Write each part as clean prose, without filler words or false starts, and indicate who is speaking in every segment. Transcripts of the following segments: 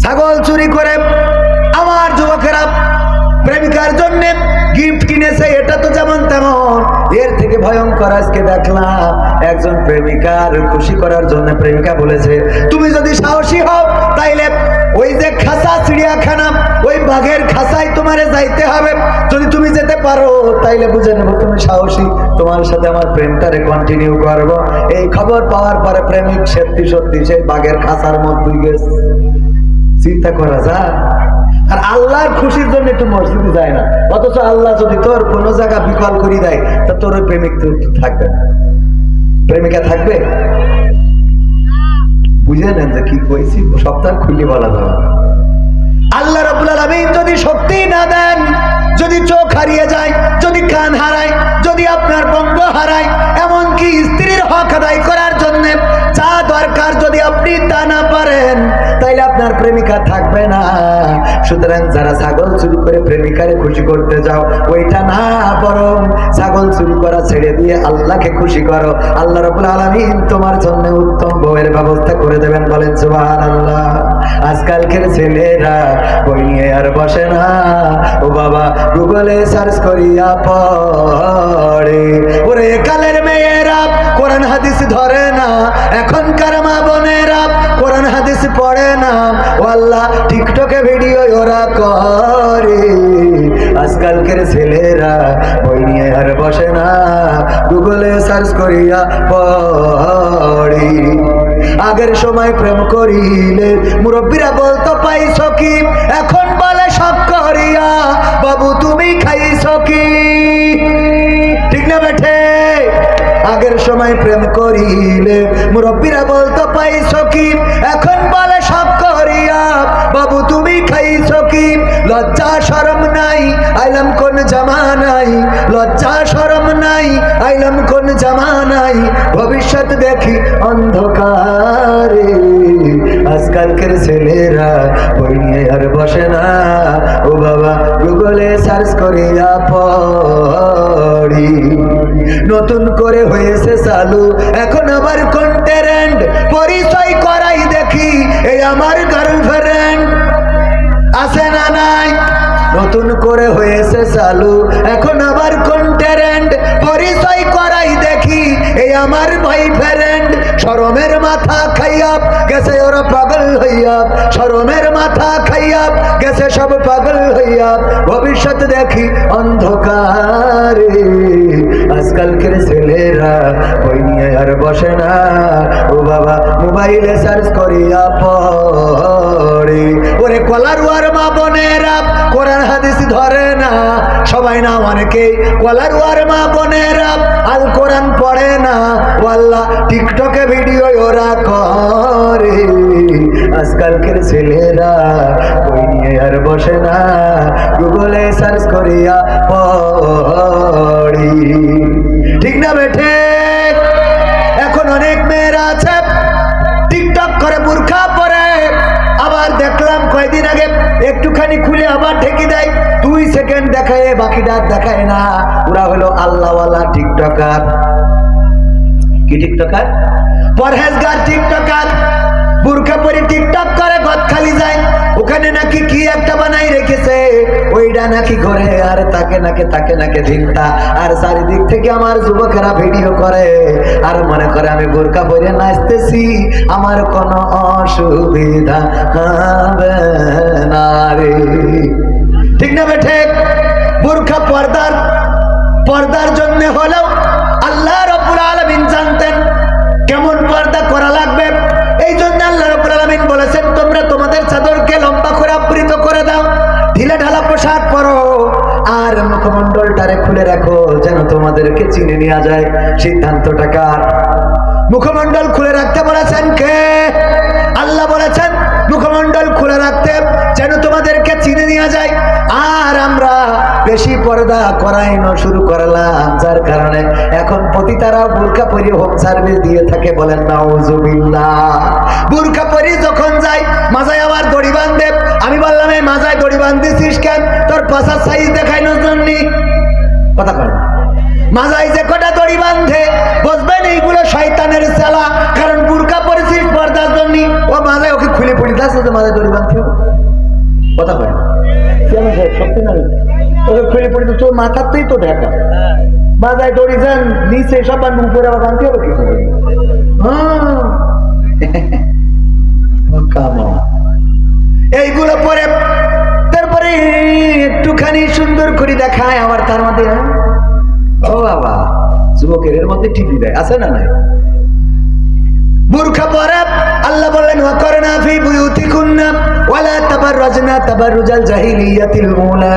Speaker 1: ছাগল চুরি করে আমার যুবকেরা প্রেমিকার জন্য গিফট কিনেছে, এটা তো যেমন তেমন। এর থেকে ভয়ঙ্কর আজকে দেখলাম একজন প্রেমিকার খুশি করার জন্য প্রেমিকা বলেছে, তুমি যদি সাহসী হও তাইলে ওই যে খাসা চিড়িয়াখানা, ওই বাঘের খাসায় তোমারে যাইতে হবে। যদি তুমি যেতে পারো তাইলে বুঝে নেব তুমি সাহসী, তোমার সাথে আমার প্রেমটারে কন্টিনিউ করব। এই খবর পাওয়ার পরে প্রেমিক সত্যি সত্যি সেই বাঘের খাসার মধ্যে গেছে। চিন্তা করা যায়? আর আল্লাহর খুশির জন্য একটু মসজিদে যায় না, অথচ আল্লাহ যদি তোর কোনো জায়গা বিকল করে দেয় তা তোর ওই প্রেমিক তো থাকবে না, প্রেমিকা থাকবে? বুঝে নেন যে কি কইছি, সপ্তাহ খুলে বলা যাবে। আল্লাহ রাব্বুল আলামিন যদি শক্তি না দেন, যদি চোখ হারিয়ে যায়, যদি কান হারায়, যদি আপনার বঙ্গ হারায়, এমনকি স্ত্রীর হক আদায় করার জন্য যা দরকার যদি আপনি তা না পারেন, তাইলে আপনার প্রেমিকা থাকবে না। সুতরাং যারা ছাগল চুরি করে প্রেমিকারে খুশি করতে যাও, ওইটা না, বরং ছাগল চুরি করা ছেড়ে দিয়ে আল্লাহকে খুশি করো। আল্লাহ রাব্বুল আলামিন তোমার জন্য উত্তম বউয়ের ব্যবস্থা করে দেবেন। বলেন সুবহানাল্লাহ। আজকালকের ছেলেরা বই নিয়ে আর বসে না, ও বাবা গুগলে সার্চ করিয়া পড়ে। ওরে কালের মেয়েরা কোরআন হাদিস ধরে না, এখনকার মা বোনেরা কোরআন হাদিস পড়ে না, ও আল্লাহ টিকটকে ভিডিও ওরা করে। আজকালকের ছেলেরা বই নিয়ে আর বসে না, গুগলে সার্চ করিয়া পড়ে। আগের সময় প্রেম করিলে মুরব্বীরা বলতো পাইছ কি, এখন বলে সব করিয়া বাবু তুমি খাইছ কি? ঠিক না বেঠে? আগের সময় প্রেম করিলে মুরব্বীরা বলতো পাইছ কি, এখন বলে সব করিয়া বাবু তুমি খাইছ কি? লজ্জা শরম নাই, আইলাম কোন জামানাই, লজ্জা শরম নাই, আইলাম কোন জামানাই, ভবিষ্যৎ দেখি অন্ধকারে। আজকালকের ছেলেরা বই নিয়ে আর বসে না, ও বাবা গুগলে সার্চ করিয়া পড়ি। নতুন করে হয়েছে চালু এখন আবার কোন ট্রেন্ড, পরিচয় করাই দেখি এই আমার গার্লফ্রেন্ড। আছে না নাই? নতুন করে হয়েছে চালু এখন আবার কোন ট্রেন্ড, পরিচয় করাই দেখি এই আমার বয়ফ্রেন্ড। শরমের মাথা খাইয়া গেছে ওরা পাগল হইয়া, শরমের মাথা খাইয়া গেছে সব পাগল হইয়া, ভবিষ্যৎ দেখি অন্ধকারে। আজকালকের ছেলেরা বই নিয়ে আর বসে না, ও বাবা মোবাইলে সার্চ করিয়া পড়ে। ওরে কলারুয়ার মা বোনেরা কোরআন হাদিস ধরে না, সবাই না অনেকে কলারুয়ার মা বোনেরা আল কোরআন পড়ে না, ও আল্লাহ টিকটকে ভিডিও ওরা করে। আজকালকের ছেলেরা বই নিয়ে আর বসে না, গুগলে সার্চ করিয়া পড়ি। ঠিক না বেঠে? এখন অনেক মেয়েরা আছে টিকটক করে বুরখা পরে, আবার দেখলাম কয়েকদিন আগে একটুখানি খুলে আবার ঢেকে দেয়, 2 সেকেন্ড দেখায়, বাকিটা দেখায় না। ওরা হলো আল্লাহওয়ালা টিকটকার। কি টিকটকার? পরহেজগার টিকটকার। বুরখা পরে টিকটক করে গদ খালি যায়, ওখানে নাকি কি একটা বানাই রেখেছে, ওইটা নাকি ঘরে আর তাকে নাকে চিন্তা। আর চারিদিক থেকে আমার যুবকেরা ভিডিও করে আর মনে করে আমি বুরখা পরে নাচতেছি, আমার কোনো অসুবিধা হবে না রে। ঠিক না বেঠে? বুরখা পর্দার জন্য হলেও আল্লাহ রাব্বুল আলামিন জানতেন কেমন পর্দা করা লাগবে। এই জন্য আল্লাহ রাব্বুল আলামিন বলেছেন তোমরা তোমাদের চাদরকে লম্বা করে আবৃত করে দাও, ঢিলে ঢালা পোশাক পরো, আর মুখমণ্ডলটারে খুলে রাখো যেন তোমাদেরকে চিনে নেওয়া যায়। সিদ্ধান্তটা কার? মুখমণ্ডল খুলে রাখতে বলেছেন কে? আল্লাহ বলেছেন মুখমণ্ডল খুলে রাখতে যেন তোমাদেরকে চিনে নেওয়া যায়। আর আমরা বেশি পর্দা করাইনো শুরু করলাম, যার কারণে এখন পতিতারা বুরকা পরি হোম সার্ভিস দিয়ে থাকে। বলেন নাউজুবিল্লাহ। বুরকা পরি যখন যায় মাজায় আবার দড়ি বাঁধে। আমি বললাম এই মাজায় দড়ি বাঁধতেছিস কেন? তোর পাশার সাইজ দেখাইনোর জন্য। কথা কয় মাজায় যে কটা দড়ি বাঁধে বুঝবেন এইগুলো শয়তানের চালা। কারণ বুরকা পরেছিস পর্দার জন্য, ও মাজায় ওকে খুলে পড়ি দাস মাজায় দড়ি বাঁধতে হবে কথা হয় সত্যি না, ওকে খুলে পড়ি তো তোর মাথাতেই তো ঢাকা, মাজায় দড়ি যান নিচে সব উপরে আবার বাঁধতে হবে কি এইগুলো পরে তারপরে একটুখানি সুন্দর করে দেখায় আমার, তার মধ্যে ও বাবা যুবকের এর মধ্যে টিপি দেয় আছে না নাই। বুরখা পরে আল্লাহ বললেন ওয়াকরনা ফি বুয়ুতিকুন্না ওয়ালা তাবাররাজনা তাবাররুজাল জাহিলিয়াতিল উলা।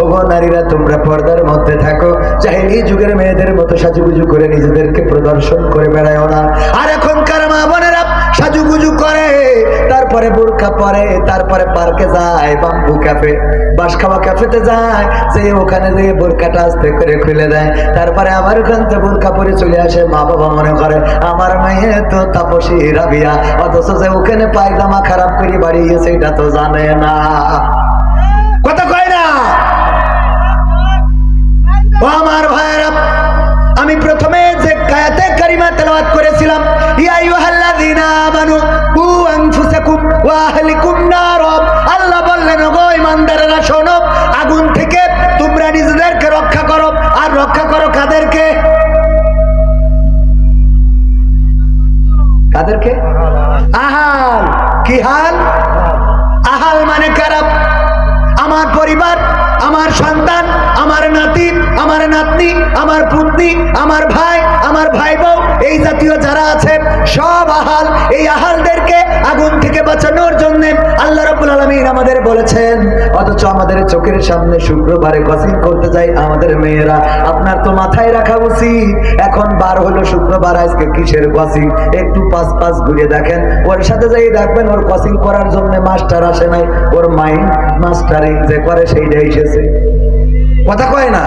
Speaker 1: ওগো নারীরা তোমরা পর্দার মধ্যে থাকো, জাহিলি যুগের মেয়েদের মতো সাজুগুজু করে নিজেদেরকে প্রদর্শন করে বেড়ায়ও না। আর এখনকার মা বোনেরা সাজুগুজু করে তারপরে বুরখা পরে তারপরে পার্কে যায়, বাম্বু ক্যাফে বাস খাওয়া ক্যাফেতে যায়, যে ওখানে যে বোরকাটা আস্তে করে খুলে দেয়, তারপরে আবার ওখান থেকে বোরকা পরে চলে আসে। মা বাবা মনে করে আমার মেয়ে তো তাপসী রাবিয়া, অথচ যে ওখানে পায়জামা খারাপ করে বাড়িয়েছে এটা তো জানে না, কথা কয় না। ও আমার ভাইরা, আমি প্রথমে যে আয়াতে কারিমা তেলাওয়াত করেছিলাম ইয়া আইয়ুহাল্লাযীনা আমানু কু আনফুসাকুম ওয়া আহলিকুম নার, আল্লাহ বললেন ওগো ঈমানদারেরা শোনো, আগুন থেকে তোমরা নিজেদেরকে রক্ষা করো। আর রক্ষা করো কাদেরকে? কাদেরকে? আহাল। কি হাল? আহাল মানে কারা? আমার পরিবার, আমার সন্তান, আমার নাতি, আমার নাতনি, আমার পুত্নী, আমার ভাই, আমার ভাই বউ, এই জাতীয় যারা আছে সব আহাল। এই আহালদেরকে আগুন থেকে বাঁচানোর জন্য আল্লাহ রাব্বুল আলামিন আমাদের বলেছেন, অথচ আমাদের চোখের সামনে শুক্রবারে ক্রসিং করতে যাই আমাদের মেয়েরা। আপনার তো মাথায় রাখা উচিত, এখন বার হলো শুক্রবার, আজকে কিসের ক্রসিং? একটু পাঁচ পাঁচ ঘুরে দেখেন, ওর সাথে যাই দেখবেন ওর ক্রসিং করার জন্য মাস্টার আসে নাই, ওর মাইন্ড মাস্টারিং যে করে সেইটা এসেছে, কথা কয় না।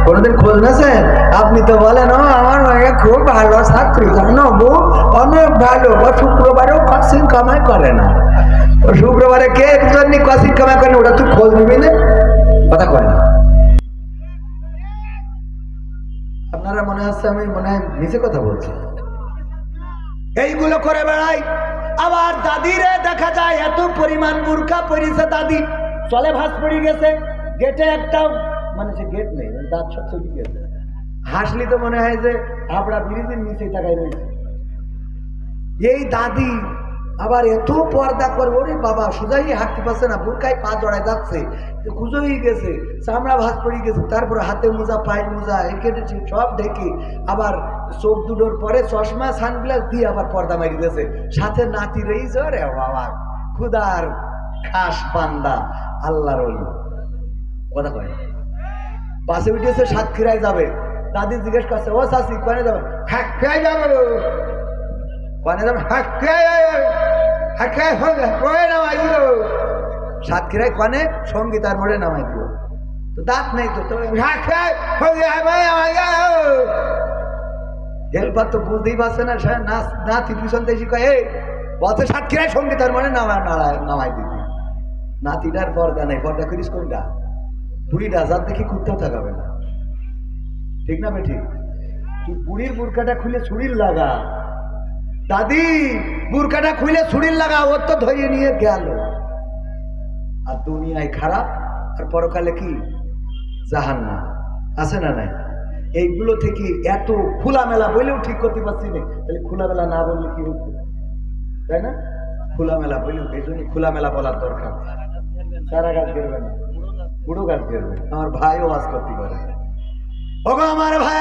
Speaker 1: কোনদিন খোঁজ নেছেন? আপনি তো বলেন ও আমার মেয়ে খুব ভালো ছাত্রী, জানো বউ অনেক ভালো, ও শুক্রবারেও ক্রসিং কামাই করে না। ও শুক্রবারে কে জন্য ক্রসিং কামাই করে না ওটা তুই খোঁজ নিবি না, কথা কয় না। আপনারা মনে হচ্ছে আমি মনে হয় নিচে কথা বলছি। এইগুলো করে বেড়াই। আবার দাদিরে দেখা যায় এত পরিমাণ বুরকা পরিছে, দাদি চলে ভাস পড়ে গেছে, গেটে একটাও মানে সে গেট নেই, দাঁত সব চলে গেছে, হাসলি তো মনে হয় যে হাবড়া ব্রিজের নিচে তাকাই রয়েছে। এই দাদি আবার এত পর্দা করবো, ওরে বাবা সোজাই হাঁটতে পারছে না, বুরকায় পা জড়ায় যাচ্ছে, খুঁজোই গেছে, চামড়া ভাস পড়ে গেছে, তারপরে হাতে মোজা পায়ের মোজা কেটেছে সব ঢেকে, আবার চোখ দুটোর পরে চশমা সানগ্লাস দিয়ে আবার পর্দা মারি দিয়েছে, সাথে নাতি রয়েছে। রে বাবা খুদার খাস বান্দা আল্লাহর ওলি, কথা কয়। বাসে উঠেছে সাতক্ষীরায় যাবে, দাদি জিজ্ঞেস করছে ও শাশি কনে যাবে? সাতক্ষীরায় যাবে। কনে যাবে? সাতক্ষীরায় কনে সঙ্গীতার মোড়ে নামাই দিল, তো দাঁত নেই তো হেল্পার তো বুঝতেই পারছে না, নাতি পিছন দেশি কয় এই পথে সাতক্ষীরায় সঙ্গীতার মোড়ে নামাই দিবি। নাতিটার পর্দা নেই, পর্দা করিস কোনটা? বুড়িটা যার দেখি কুত্তাও থাকাবে না, ঠিক না বেঠিক? তুই বুড়ির বুরকাটা খুলে ছুরির লাগা, দাদি বুরকাটা খুলে ছুরির লাগা, ওর তো ধরিয়ে নিয়ে গেল। আর দুনিয়ায় খারাপ, আর পরকালে কি জাহান্নাম, আছে না নাই? এইগুলো থেকে এত খোলামেলা বলেও ঠিক করতে পারছি না, তাহলে খোলামেলা না বললে কি হতো, তাই না? খোলামেলা বলেও, এই জন্য খোলামেলা বলার দরকার। সারা গাছ বেরবে না, বুড়ো গাছ বেরবে। আমার ভাইও ওয়াজ করতে পারে। ওগো আমার ভাই